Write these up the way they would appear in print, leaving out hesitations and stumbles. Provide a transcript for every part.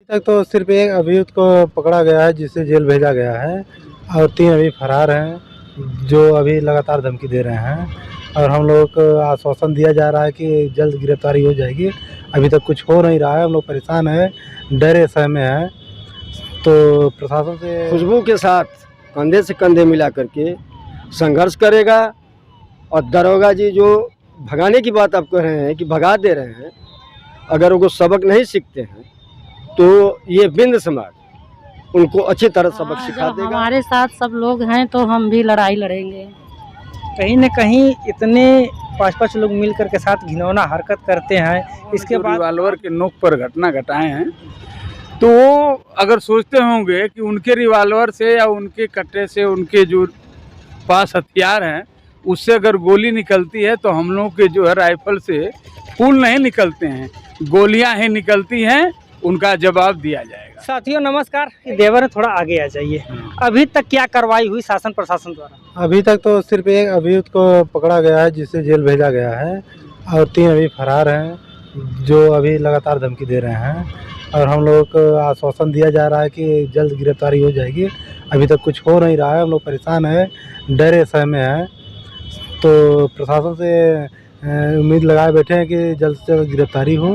तक तो सिर्फ एक अभियुक्त को पकड़ा गया है जिसे जेल भेजा गया है और 3 अभी फरार हैं जो अभी लगातार धमकी दे रहे हैं और हम लोग को आश्वासन दिया जा रहा है कि जल्द गिरफ्तारी हो जाएगी। अभी तक कुछ हो नहीं रहा है, हम लोग परेशान हैं, डरे सहमे हैं। तो प्रशासन से खुशबू के साथ कंधे से कंधे मिला करके संघर्ष करेगा और दरोगा जी जो भगाने की बात आप कह रहे हैं कि भगा दे रहे हैं, अगर वो सबक नहीं सीखते हैं तो ये बिंद समाज उनको अच्छी तरह सबक सिखा देगा। हमारे साथ सब लोग हैं तो हम भी लड़ाई लड़ेंगे। कहीं न कहीं इतने 5-5 लोग मिलकर के साथ घिनौना हरकत करते हैं, इसके बाद रिवाल्वर के नोक पर घटना घटाए हैं तो वो अगर सोचते होंगे कि उनके रिवाल्वर से या उनके कट्टे से उनके जो पास हथियार हैं उससे अगर गोली निकलती है तो हम लोग के जो है राइफल से फूल नहीं निकलते हैं, गोलियां ही निकलती हैं, उनका जवाब दिया जाएगा। साथियों नमस्कार, देवर थोड़ा आगे आ जाइए। अभी तक क्या कार्रवाई हुई शासन प्रशासन द्वारा? अभी तक तो सिर्फ एक अभियुक्त को पकड़ा गया है जिसे जेल भेजा गया है और 3 अभी फरार हैं जो अभी लगातार धमकी दे रहे हैं और हम लोग को आश्वासन दिया जा रहा है कि जल्द गिरफ्तारी हो जाएगी। अभी तक कुछ हो नहीं रहा है, हम लोग परेशान हैं, डरे सहमे हैं। तो प्रशासन से उम्मीद लगाए बैठे हैं कि जल्द से जल्द गिरफ्तारी हो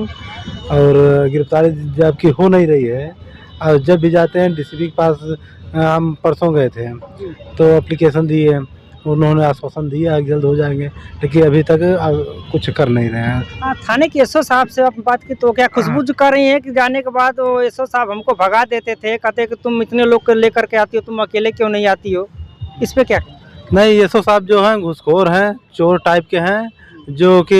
और गिरफ्तारी जबकि हो नहीं रही है और जब भी जाते हैं डीसीपी के पास, हम परसों गए थे तो एप्लीकेशन दी है, उन्होंने आश्वासन दिया जल्द हो जाएंगे, लेकिन अभी तक कुछ कर नहीं रहे हैं। थाने के एसओ साहब से आप बात की तो क्या खुशबू जो कर रही है कि जाने के बाद वो एसओ साहब हमको भगा देते थे, कहते कि तुम इतने लोग को लेकर के आती हो, तुम अकेले क्यों नहीं आती हो, इस पे क्या? नहीं, एसओ साहब जो हैं घूसखोर हैं, चोर टाइप के हैं, जो कि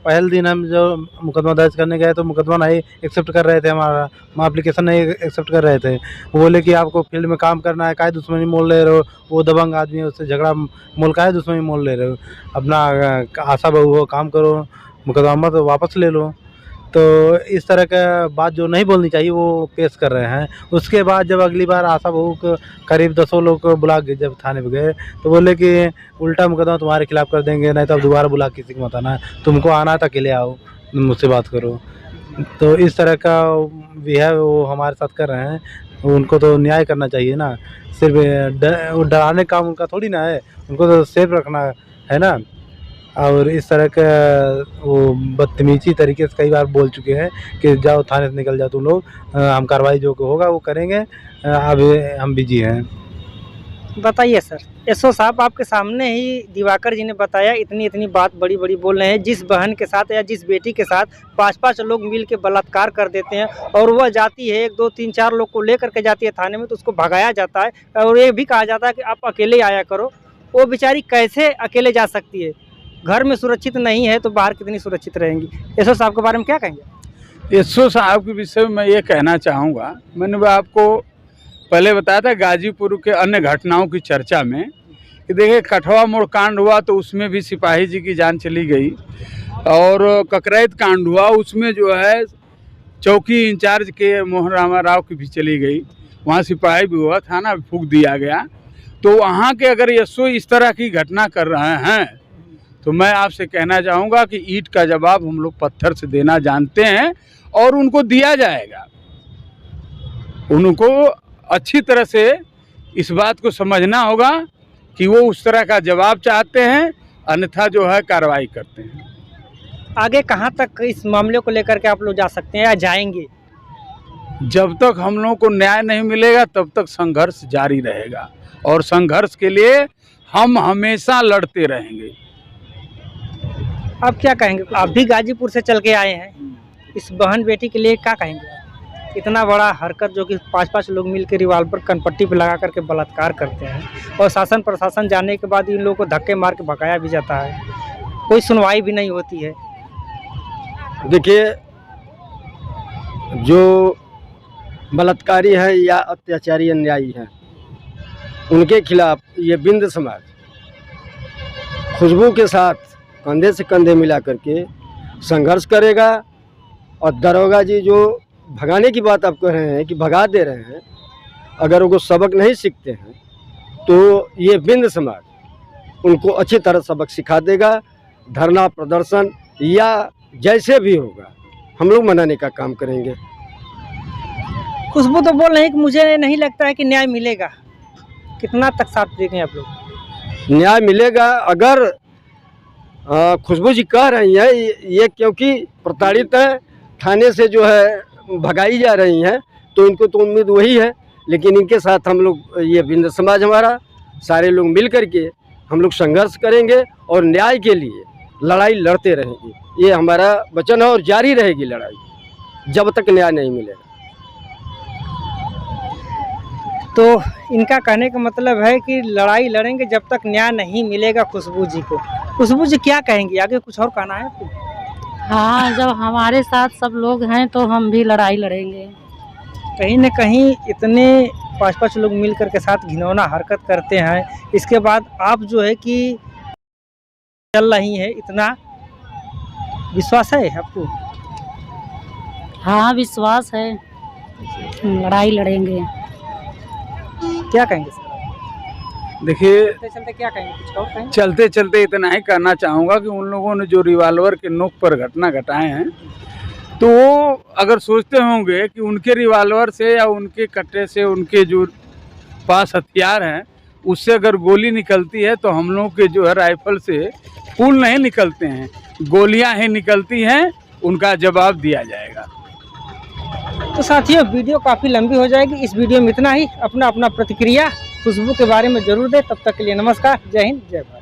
पहले दिन हम जो मुकदमा दर्ज करने गए तो मुकदमा नहीं एक्सेप्ट कर रहे थे, हमारा एप्लीकेशन नहीं एक्सेप्ट कर रहे थे। वो बोले कि आपको फील्ड में काम करना है, काहे दुश्मनी मोल ले रहे हो, वो दबंग आदमी है, उससे झगड़ा मोल काहे दुश्मनी मोल ले रहे हो, अपना आशा बहू हो, काम करो, मुकदमा मत वापस ले लो। तो इस तरह का बात जो नहीं बोलनी चाहिए वो पेश कर रहे हैं। उसके बाद जब अगली बार आशा बहू को करीब 10 लोग को बुला के जब थाने पे गए तो बोले कि उल्टा मुकदमा तुम्हारे खिलाफ कर देंगे, नहीं तो अब दोबारा बुला किसी को मत आना, तुमको आना था अकेले आओ, मुझसे बात करो। तो इस तरह का बिहेव वो हमारे साथ कर रहे हैं, उनको तो न्याय करना चाहिए ना, सिर्फ डराने का काम उनका थोड़ी ना है, उनको तो सेफ रखना है ना। और इस तरह का वो बदतमीजी तरीके से कई बार बोल चुके हैं कि जाओ थाने से निकल जाओ तुम लोग, हम कार्रवाई जो होगा वो करेंगे, अब हम बिजी हैं। बताइए सर, एसओ साहब आपके सामने ही दिवाकर जी ने बताया, इतनी बात बड़ी बड़ी बोल रहे हैं, जिस बहन के साथ या जिस बेटी के साथ 5-5 लोग मिल के बलात्कार कर देते हैं और वह जाती है 1, 2, 3, 4 लोग को लेकर के जाती है थाने में तो उसको भगाया जाता है और ये भी कहा जाता है कि आप अकेले आया करो। वो बेचारी कैसे अकेले जा सकती है? घर में सुरक्षित नहीं है तो बाहर कितनी सुरक्षित रहेंगी? एसओ साहब के बारे में क्या कहेंगे? एसओ साहब के विषय में मैं ये कहना चाहूँगा, मैंने आपको पहले बताया था गाजीपुर के अन्य घटनाओं की चर्चा में कि देखिए कठवा मोड़ कांड हुआ तो उसमें भी सिपाही जी की जान चली गई और ककरैत कांड हुआ उसमें जो है चौकी इंचार्ज के मोहन रामा राव की भी चली गई, वहाँ सिपाही भी हुआ, थाना भी फूंक दिया गया। तो वहाँ के अगर एसओ इस तरह की घटना कर रहे हैं तो मैं आपसे कहना चाहूँगा कि ईंट का जवाब हम लोग पत्थर से देना जानते हैं और उनको दिया जाएगा। उनको अच्छी तरह से इस बात को समझना होगा कि वो उस तरह का जवाब चाहते हैं, अन्यथा जो है कार्रवाई करते हैं। आगे कहाँ तक इस मामले को लेकर के आप लोग जा सकते हैं या जाएंगे? जब तक हम लोगों को न्याय नहीं मिलेगा तब तक संघर्ष जारी रहेगा और संघर्ष के लिए हम हमेशा लड़ते रहेंगे। आप क्या कहेंगे? आप भी गाजीपुर से चल के आए हैं, इस बहन बेटी के लिए क्या कहेंगे? इतना बड़ा हरकत जो कि 5-5 लोग मिलकर रिवाल्वर कनपट्टी पे लगा करके बलात्कार करते हैं और शासन प्रशासन जाने के बाद इन लोगों को धक्के मार के भगाया भी जाता है, कोई सुनवाई भी नहीं होती है। देखिए, जो बलात्कारी है या अत्याचारी अन्यायी है उनके खिलाफ ये बिंद समाज खुशबू के साथ कंधे से कंधे मिला करके संघर्ष करेगा और दरोगा जी जो भगाने की बात आप कह रहे हैं कि भगा दे रहे हैं, अगर वो सबक नहीं सीखते हैं तो ये बिंद समाज उनको अच्छी तरह सबक सिखा देगा। धरना प्रदर्शन या जैसे भी होगा हम लोग मनाने का काम करेंगे। खुशबू तो बोल रहे हैं कि मुझे नहीं लगता है कि न्याय मिलेगा, कितना तक साथ देंगे आप लोग? न्याय मिलेगा अगर खुशबू जी कह रही हैं ये क्योंकि प्रताड़ित है, थाने से जो है भगाई जा रही हैं, तो इनको तो उम्मीद वही है। लेकिन इनके साथ हम लोग, ये बिंद समाज हमारा, सारे लोग मिल करके हम लोग संघर्ष करेंगे और न्याय के लिए लड़ाई लड़ते रहेंगे। ये हमारा वचन है और जारी रहेगी लड़ाई जब तक न्याय नहीं मिलेगा। तो इनका कहने का मतलब है कि लड़ाई लड़ेंगे जब तक न्याय नहीं मिलेगा खुशबू जी को। खुशबू जी क्या कहेंगी, आगे कुछ और कहना है आपको? हाँ, जब हमारे साथ सब लोग हैं तो हम भी लड़ाई लड़ेंगे। कहीं न कहीं इतने 5-5 लोग मिल कर के साथ घिनौना हरकत करते हैं, इसके बाद आप जो है कि चल रही हैं, इतना विश्वास है आपको? हाँ, विश्वास है, लड़ाई लड़ेंगे। क्या कहेंगे सर? देखिए, चलते चलते क्या कहेंगे, कुछ और कहेंगे? चलते चलते इतना ही कहना चाहूँगा कि उन लोगों ने जो रिवाल्वर के नोक पर घटना घटाए हैं, तो वो अगर सोचते होंगे कि उनके रिवाल्वर से या उनके कट्टे से, उनके जो पास हथियार हैं उससे अगर गोली निकलती है, तो हम लोग के जो है राइफल से फूल नहीं निकलते हैं, गोलियां ही निकलती हैं, उनका जवाब दिया जाएगा। तो साथियों, वीडियो काफ़ी लंबी हो जाएगी, इस वीडियो में इतना ही। अपना प्रतिक्रिया खुशबू के बारे में जरूर दें। तब तक के लिए नमस्कार, जय हिंद, जय भारत।